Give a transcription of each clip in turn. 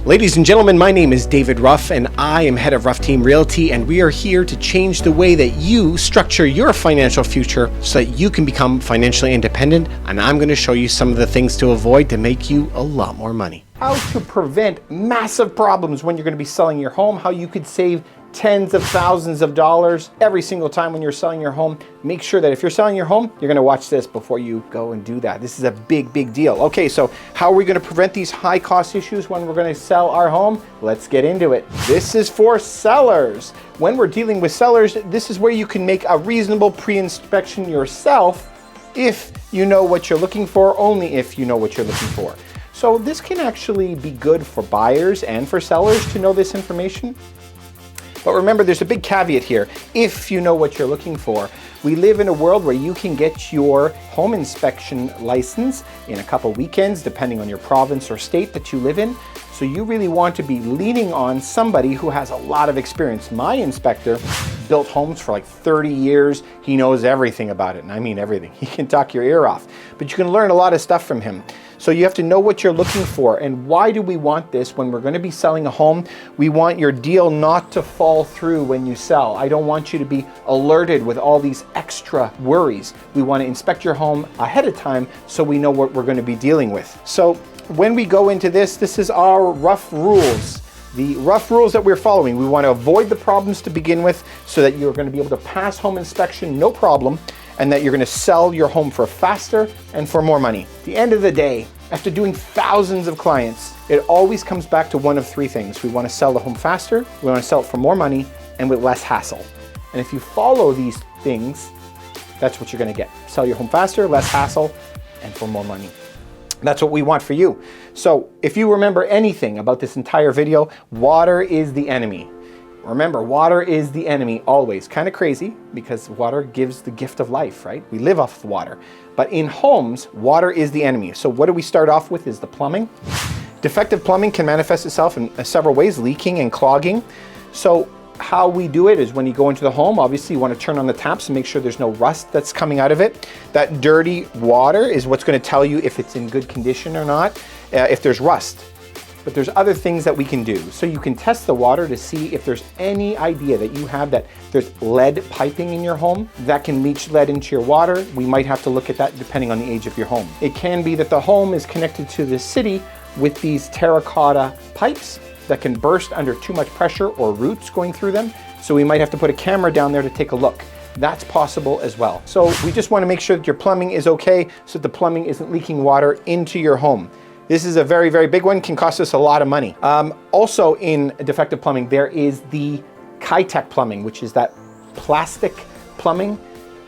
Ladies and gentlemen, my name is David Ruff and I am head of Ruff Team Realty, and we are here to change the way that you structure your financial future so that you can become financially independent, and I'm going to show you some of the things to avoid to make you a lot more money. How to prevent massive problems when you're going to be selling your home, how you could save tens of thousands of dollars every single time when you're selling your home. Make sure that if you're selling your home, you're going to watch this before you go and do that. This is a big deal. Okay, so how are we going to prevent these high cost issues when we're going to sell our home? Let's get into it. This is for sellers. When we're dealing with sellers, this is where you can make a reasonable pre-inspection yourself if you know what you're looking for, only if you know what you're looking for. So this can actually be good for buyers and for sellers to know this information. But remember, there's a big caveat here. If you know what you're looking for, we live in a world where you can get your home inspection license in a couple weekends, depending on your province or state that you live in. So you really want to be leaning on somebody who has a lot of experience. My inspector built homes for like 30 years. He knows everything about it, and I mean everything. He can talk your ear off, but you can learn a lot of stuff from him. So you have to know what you're looking for. And why do we want this? When we're going to be selling a home, we want your deal not to fall through when you sell. I don't want you to be alerted with all these extra worries. We want to inspect your home ahead of time so we know what we're going to be dealing with. So when we go into this, this is our rough rules. The rough rules that we're following. We want to avoid the problems to begin with so that you're going to be able to pass home inspection no problem, and that you're going to sell your home for faster and for more money. At the end of the day, after doing thousands of clients, it always comes back to one of three things. We want to sell the home faster, we want to sell it for more money, and with less hassle. And if you follow these things, that's what you're going to get. Sell your home faster, less hassle, and for more money. That's what we want for you. So if you remember anything about this entire video, water is the enemy. Remember, water is the enemy always. Kind of crazy because water gives the gift of life, right? We live off the water. But in homes, water is the enemy. So what do we start off with is the plumbing. Defective plumbing can manifest itself in several ways, leaking and clogging. So how we do it is when you go into the home, obviously you want to turn on the taps and make sure there's no rust that's coming out of it. That dirty water is what's going to tell you if it's in good condition or not, if there's rust. But there's other things that we can do. So you can test the water to see if there's any idea that you have that there's lead piping in your home that can leach lead into your water. We might have to look at that depending on the age of your home. It can be that the home is connected to the city with these terracotta pipes that can burst under too much pressure or roots going through them. So we might have to put a camera down there to take a look. That's possible as well. So we just want to make sure that your plumbing is okay so that the plumbing isn't leaking water into your home. This is a very big one, can cost us a lot of money. Also in defective plumbing, there is the Kitec plumbing, which is that plastic plumbing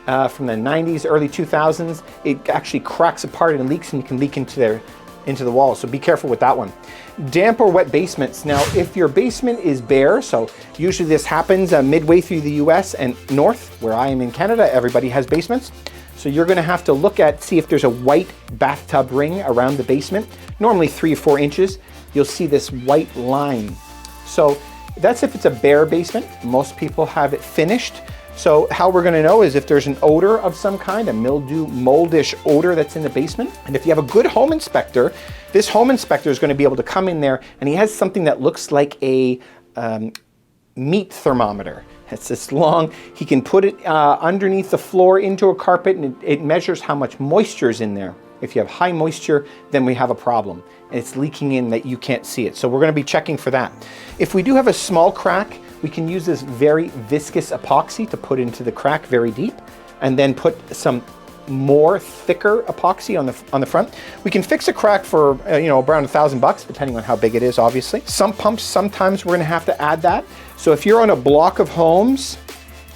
from the 90s, early 2000s. It actually cracks apart and leaks, and you can leak into the wall. So be careful with that one. Damp or wet basements. Now, if your basement is bare, so usually this happens midway through the US and north, where I am in Canada, everybody has basements. So you're going to have to look at, see if there's a white bathtub ring around the basement, normally 3 or 4 inches. You'll see this white line. So that's if it's a bare basement. Most people have it finished. So how we're going to know is if there's an odor of some kind, a mildew, moldish odor that's in the basement. And if you have a good home inspector, this home inspector is going to be able to come in there, and he has something that looks like a meat thermometer. It's this long, he can put it underneath the floor into a carpet, and it measures how much moisture is in there. If you have high moisture, then we have a problem. And it's leaking in that you can't see it. So we're going to be checking for that. If we do have a small crack, we can use this very viscous epoxy to put into the crack very deep, and then put some more thicker epoxy on the front. We can fix a crack for around $1,000, depending on how big it is, obviously. Some pumps, sometimes we're going to have to add that. So if you're on a block of homes,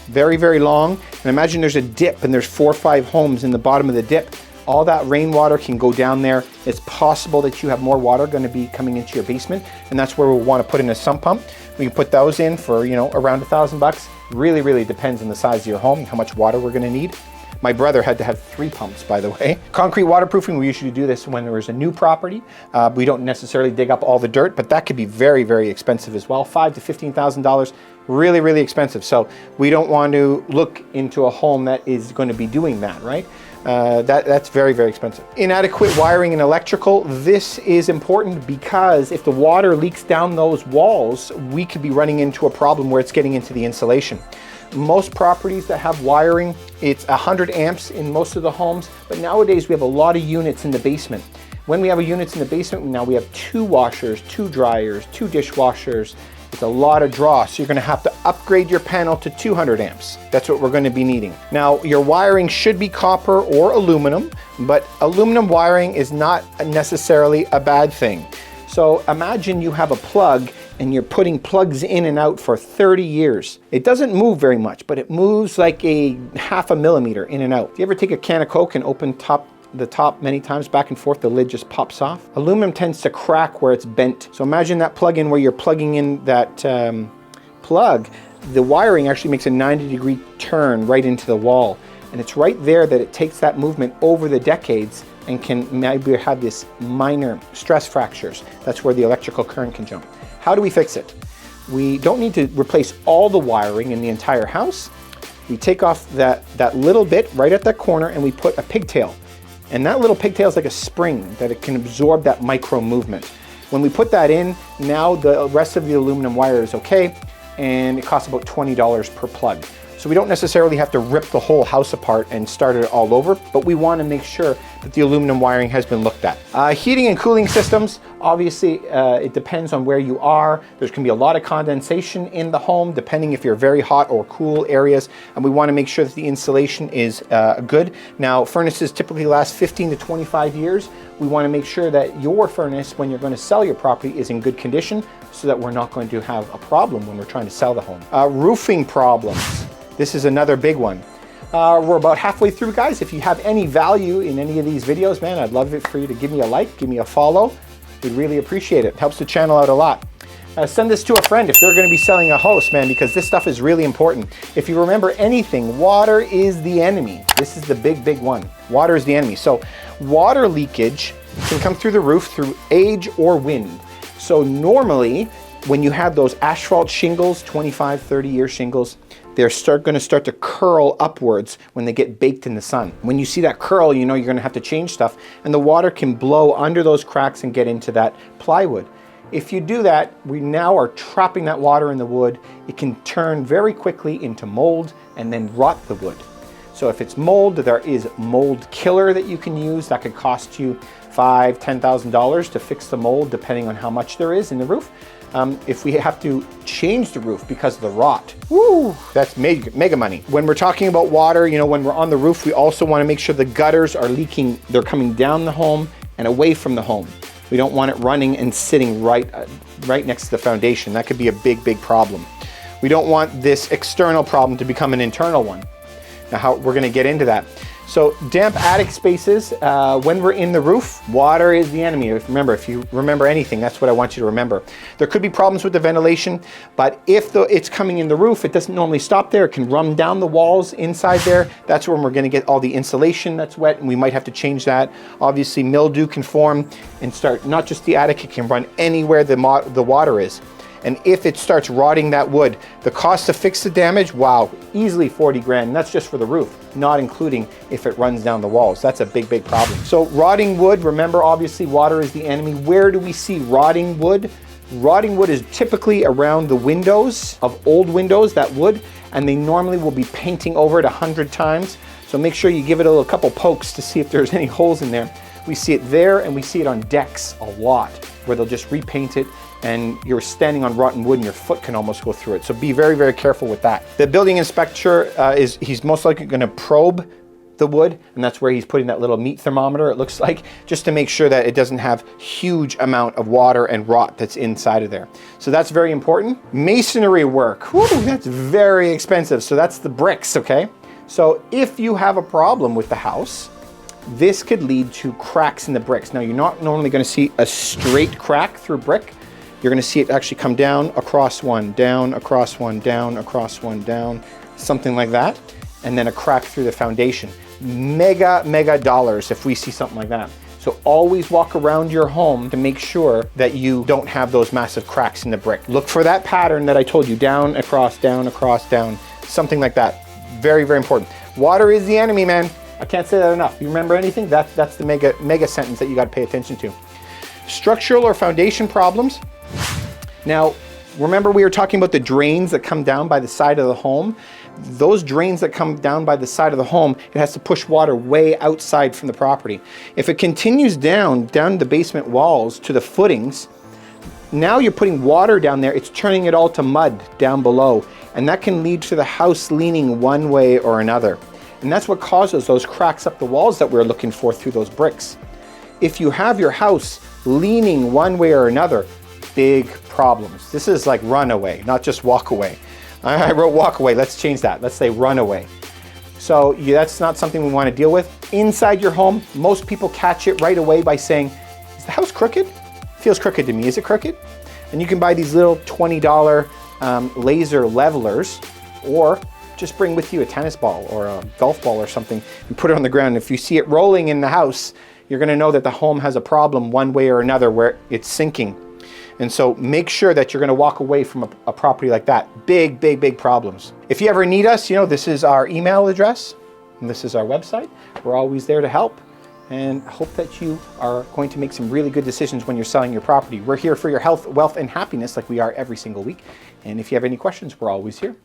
very long, and imagine there's a dip and there's 4 or 5 homes in the bottom of the dip, all that rainwater can go down there. It's possible that you have more water going to be coming into your basement, and that's where we'll want to put in a sump pump. We can put those in for around $1,000. Really depends on the size of your home and how much water we're going to need. My brother had to have 3 pumps, by the way. Concrete waterproofing, we usually do this when there is a new property. We don't necessarily dig up all the dirt, but that could be very expensive as well. $5,000 to $15,000, really expensive. So we don't want to look into a home that is going to be doing that, right? That's very, very expensive. Inadequate wiring and electrical. This is important because if the water leaks down those walls, we could be running into a problem where it's getting into the insulation. Most properties that have wiring, it's 100 amps in most of the homes, but nowadays we have a lot of units in the basement. When we have units in the basement, now we have 2 washers, 2 dryers, 2 dishwashers. It's a lot of draw, so you're going to have to upgrade your panel to 200 amps. That's what we're going to be needing. Now, your wiring should be copper or aluminum, but aluminum wiring is not necessarily a bad thing. So imagine you have a plug and you're putting plugs in and out for 30 years. It doesn't move very much, but it moves like a ½ millimeter in and out. Do you ever take a can of Coke and open the top many times back and forth, the lid just pops off? Aluminum tends to crack where it's bent. So imagine that plug-in where you're plugging in that plug. The wiring actually makes a 90-degree turn right into the wall. And it's right there that it takes that movement over the decades and can maybe have this minor stress fractures. That's where the electrical current can jump. How do we fix it? We don't need to replace all the wiring in the entire house. We take off that little bit right at that corner and we put a pigtail. And that little pigtail is like a spring that it can absorb that micro movement. When we put that in, now the rest of the aluminum wire is okay, and it costs about $20 per plug. So we don't necessarily have to rip the whole house apart and start it all over, but we want to make sure that the aluminum wiring has been looked at. Heating and cooling systems, obviously it depends on where you are. There's going to be a lot of condensation in the home, depending if you're very hot or cool areas, and we want to make sure that the insulation is good. Now, furnaces typically last 15 to 25 years. We want to make sure that your furnace, when you're going to sell your property, is in good condition so that we're not going to have a problem when we're trying to sell the home. Roofing problems. This is another big one. We're about halfway through, guys. If you have any value in any of these videos, man, I'd love it for you to give me a like, give me a follow. We'd really appreciate it. It helps the channel out a lot. Send this to a friend if they're going to be selling a house, man, because this stuff is really important. If you remember anything, water is the enemy. This is the big, big one. Water is the enemy. So water leakage can come through the roof through age or wind. So normally, when you have those asphalt shingles, 25, 30-year shingles, they're going to start to curl upwards when they get baked in the sun. When you see that curl, you know you're going to have to change stuff, and the water can blow under those cracks and get into that plywood. If you do that, we now are trapping that water in the wood. It can turn very quickly into mold and then rot the wood. So if it's mold, there is mold killer that you can use. That could cost you $5,000, $10,000 to fix the mold, depending on how much there is in the roof. If we have to change the roof because of the rot, woo, that's mega money. When we're talking about water, you know, when we're on the roof, we also want to make sure the gutters are leaking. They're coming down the home and away from the home. We don't want it running and sitting right next to the foundation. That could be a big, big problem. We don't want this external problem to become an internal one. Now, how we're going to get into that. So damp attic spaces, when we're in the roof, water is the enemy. Remember, if you remember anything, that's what I want you to remember. There could be problems with the ventilation, but if it's coming in the roof, it doesn't normally stop there. It can run down the walls inside there. That's when we're going to get all the insulation that's wet, and we might have to change that. Obviously, mildew can form and start, not just the attic, it can run anywhere the water is. And if it starts rotting that wood, the cost to fix the damage, wow, easily 40 grand. And that's just for the roof, not including if it runs down the walls. That's a big, big problem. So rotting wood, remember, obviously water is the enemy. Where do we see rotting wood? Rotting wood is typically around the windows of old windows, that wood, and they normally will be painting over it 100 times. So make sure you give it a couple pokes to see if there's any holes in there. We see it there, and we see it on decks a lot, where they'll just repaint it, and you're standing on rotten wood and your foot can almost go through it. So be very, very careful with that. The building inspector, he's most likely going to probe the wood, and that's where he's putting that little meat thermometer, it looks like, just to make sure that it doesn't have huge amount of water and rot that's inside of there. So that's very important. Masonry work, whew, that's very expensive. So that's the bricks, okay? So if you have a problem with the house, this could lead to cracks in the bricks. Now, you're not normally going to see a straight crack through brick. You're going to see it actually come down, across one, down, across one, down, across one, down, something like that, and then a crack through the foundation. Mega dollars if we see something like that. So always walk around your home to make sure that you don't have those massive cracks in the brick. Look for that pattern that I told you, down, across, down, something like that. Very, very important. Water is the enemy, man. I can't say that enough. You remember anything? That's the mega sentence that you got to pay attention to. Structural or foundation problems. Now, remember we were talking about the drains that come down by the side of the home? Those drains that come down by the side of the home, it has to push water way outside from the property. If it continues down the basement walls to the footings, now you're putting water down there, it's turning it all to mud down below. And that can lead to the house leaning one way or another. And that's what causes those cracks up the walls that we're looking for through those bricks. If you have your house leaning one way or another, big problems. This is like run away, not just walk away. I wrote walk away, let's change that. Let's say run away. So that's not something we want to deal with. Inside your home, most people catch it right away by saying, is the house crooked? Feels crooked to me, is it crooked? And you can buy these little $20 laser levelers, or just bring with you a tennis ball or a golf ball or something and put it on the ground. If you see it rolling in the house, you're going to know that the home has a problem one way or another where it's sinking. And so make sure that you're going to walk away from a property like that. Big, big, big problems. If you ever need us, this is our email address and this is our website. We're always there to help, and hope that you are going to make some really good decisions when you're selling your property. We're here for your health, wealth, and happiness like we are every single week. And if you have any questions, we're always here.